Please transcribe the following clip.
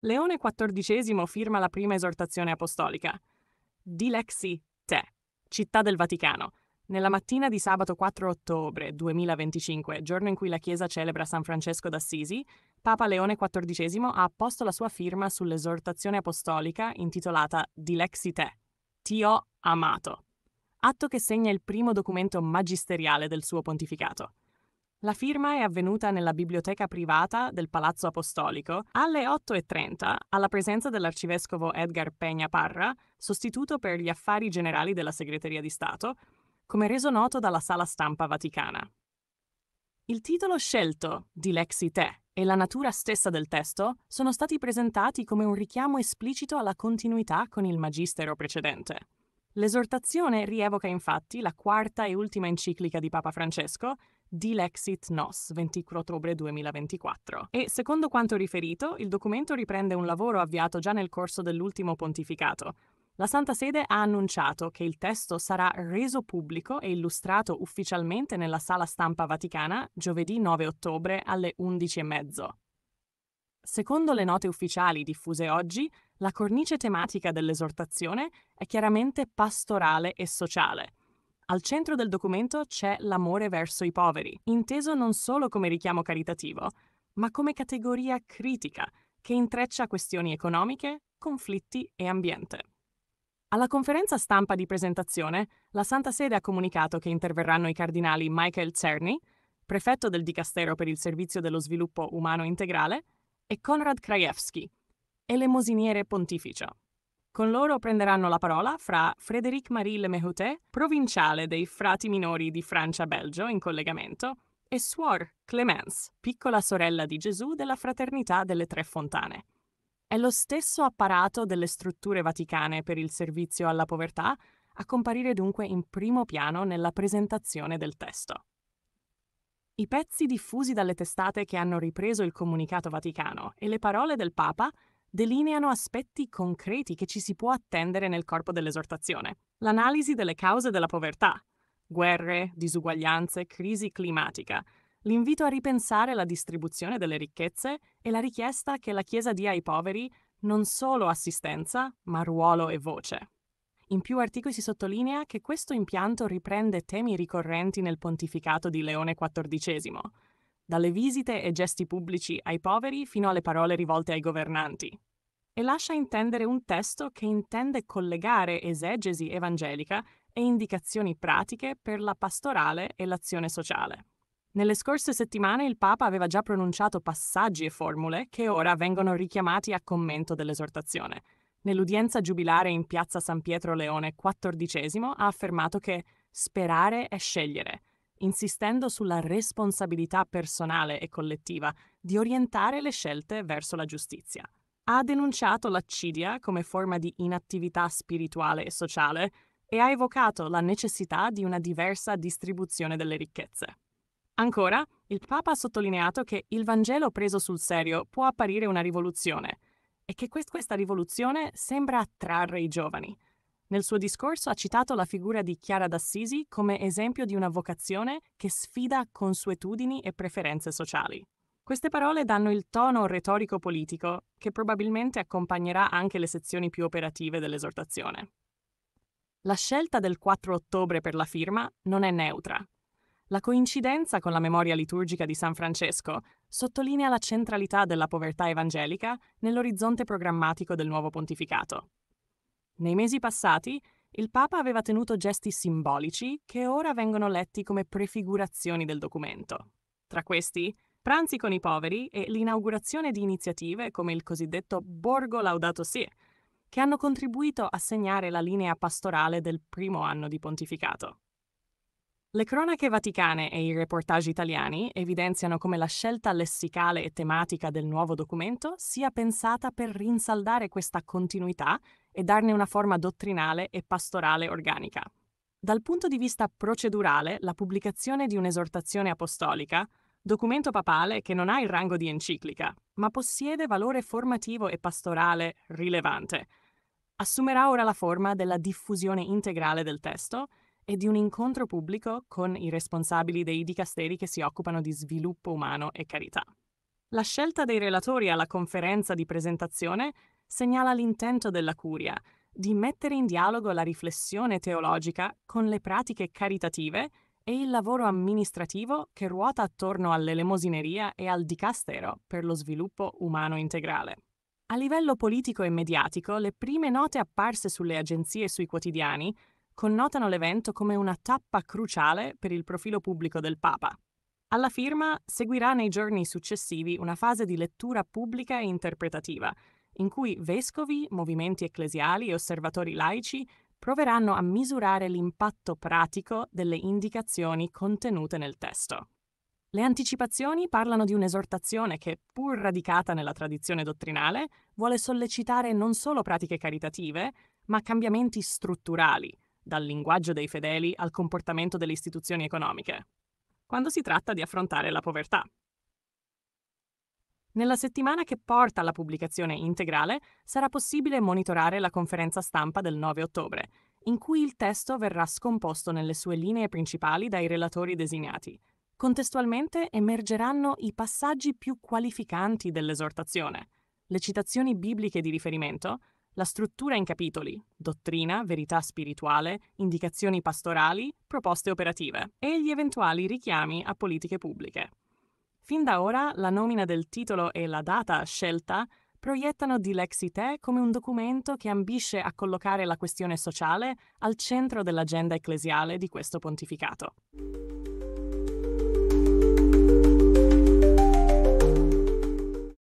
Leone XIV firma la prima esortazione apostolica. Dilexi Te, Città del Vaticano. Nella mattina di sabato 4 ottobre 2025, giorno in cui la Chiesa celebra San Francesco d'Assisi, Papa Leone XIV ha apposto la sua firma sull'esortazione apostolica intitolata Dilexi Te, Ti ho amato, atto che segna il primo documento magisteriale del suo pontificato. La firma è avvenuta nella biblioteca privata del Palazzo Apostolico alle 8:30 alla presenza dell'arcivescovo Edgar Peña Parra, sostituto per gli affari generali della Segreteria di Stato, come reso noto dalla Sala Stampa Vaticana. Il titolo scelto, Dilexi Te, e la natura stessa del testo sono stati presentati come un richiamo esplicito alla continuità con il magistero precedente. L'esortazione rievoca infatti la quarta e ultima enciclica di Papa Francesco, Dilexit Nos, 24 ottobre 2024. E, secondo quanto riferito, il documento riprende un lavoro avviato già nel corso dell'ultimo pontificato. La Santa Sede ha annunciato che il testo sarà reso pubblico e illustrato ufficialmente nella Sala Stampa Vaticana giovedì 9 ottobre alle 11:30. Secondo le note ufficiali diffuse oggi, la cornice tematica dell'esortazione è chiaramente pastorale e sociale. Al centro del documento c'è l'amore verso i poveri, inteso non solo come richiamo caritativo, ma come categoria critica che intreccia questioni economiche, conflitti e ambiente. Alla conferenza stampa di presentazione, la Santa Sede ha comunicato che interverranno i cardinali Michael Czerny, prefetto del Dicastero per il Servizio dello Sviluppo Umano Integrale, e Konrad Krajewski, elemosiniere pontificio. Con loro prenderanno la parola fra Frédéric-Marie Lemehouté, provinciale dei Frati Minori di Francia-Belgio in collegamento, e Suor Clémence, piccola sorella di Gesù della Fraternità delle Tre Fontane. È lo stesso apparato delle strutture vaticane per il servizio alla povertà a comparire dunque in primo piano nella presentazione del testo. I pezzi diffusi dalle testate che hanno ripreso il comunicato vaticano e le parole del Papa delineano aspetti concreti che ci si può attendere nel corpo dell'esortazione. L'analisi delle cause della povertà, guerre, disuguaglianze, crisi climatica, l'invito a ripensare la distribuzione delle ricchezze e la richiesta che la Chiesa dia ai poveri non solo assistenza, ma ruolo e voce. In più articoli si sottolinea che questo impianto riprende temi ricorrenti nel pontificato di Leone XIV, dalle visite e gesti pubblici ai poveri fino alle parole rivolte ai governanti, e lascia intendere un testo che intende collegare esegesi evangelica e indicazioni pratiche per la pastorale e l'azione sociale. Nelle scorse settimane il Papa aveva già pronunciato passaggi e formule che ora vengono richiamati a commento dell'esortazione. Nell'udienza giubilare in piazza San Pietro Leone XIV ha affermato che sperare è scegliere, insistendo sulla responsabilità personale e collettiva di orientare le scelte verso la giustizia. Ha denunciato l'accidia come forma di inattività spirituale e sociale e ha evocato la necessità di una diversa distribuzione delle ricchezze. Ancora, il Papa ha sottolineato che il Vangelo preso sul serio può apparire una rivoluzione e che questa rivoluzione sembra attrarre i giovani. Nel suo discorso ha citato la figura di Chiara d'Assisi come esempio di una vocazione che sfida consuetudini e preferenze sociali. Queste parole danno il tono retorico-politico che probabilmente accompagnerà anche le sezioni più operative dell'esortazione. La scelta del 4 ottobre per la firma non è neutra. La coincidenza con la memoria liturgica di San Francesco sottolinea la centralità della povertà evangelica nell'orizzonte programmatico del nuovo pontificato. Nei mesi passati, il Papa aveva tenuto gesti simbolici che ora vengono letti come prefigurazioni del documento. Tra questi, pranzi con i poveri e l'inaugurazione di iniziative come il cosiddetto Borgo Laudato Si', che hanno contribuito a segnare la linea pastorale del primo anno di pontificato. Le cronache vaticane e i reportage italiani evidenziano come la scelta lessicale e tematica del nuovo documento sia pensata per rinsaldare questa continuità e darne una forma dottrinale e pastorale organica. Dal punto di vista procedurale, la pubblicazione di un'esortazione apostolica, documento papale che non ha il rango di enciclica, ma possiede valore formativo e pastorale rilevante, assumerà ora la forma della diffusione integrale del testo e di un incontro pubblico con i responsabili dei dicasteri che si occupano di sviluppo umano e carità. La scelta dei relatori alla conferenza di presentazione segnala l'intento della Curia di mettere in dialogo la riflessione teologica con le pratiche caritative e il lavoro amministrativo che ruota attorno all'elemosineria e al dicastero per lo sviluppo umano integrale. A livello politico e mediatico, le prime note apparse sulle agenzie e sui quotidiani connotano l'evento come una tappa cruciale per il profilo pubblico del Papa. Alla firma seguirà nei giorni successivi una fase di lettura pubblica e interpretativa, in cui vescovi, movimenti ecclesiali e osservatori laici proveranno a misurare l'impatto pratico delle indicazioni contenute nel testo. Le anticipazioni parlano di un'esortazione che, pur radicata nella tradizione dottrinale, vuole sollecitare non solo pratiche caritative, ma cambiamenti strutturali, dal linguaggio dei fedeli al comportamento delle istituzioni economiche, quando si tratta di affrontare la povertà. Nella settimana che porta alla pubblicazione integrale sarà possibile monitorare la conferenza stampa del 9 ottobre, in cui il testo verrà scomposto nelle sue linee principali dai relatori designati. Contestualmente emergeranno i passaggi più qualificanti dell'esortazione, le citazioni bibliche di riferimento, la struttura in capitoli, dottrina, verità spirituale, indicazioni pastorali, proposte operative e gli eventuali richiami a politiche pubbliche. Fin da ora la nomina del titolo e la data scelta proiettano Dilexi Te come un documento che ambisce a collocare la questione sociale al centro dell'agenda ecclesiale di questo pontificato.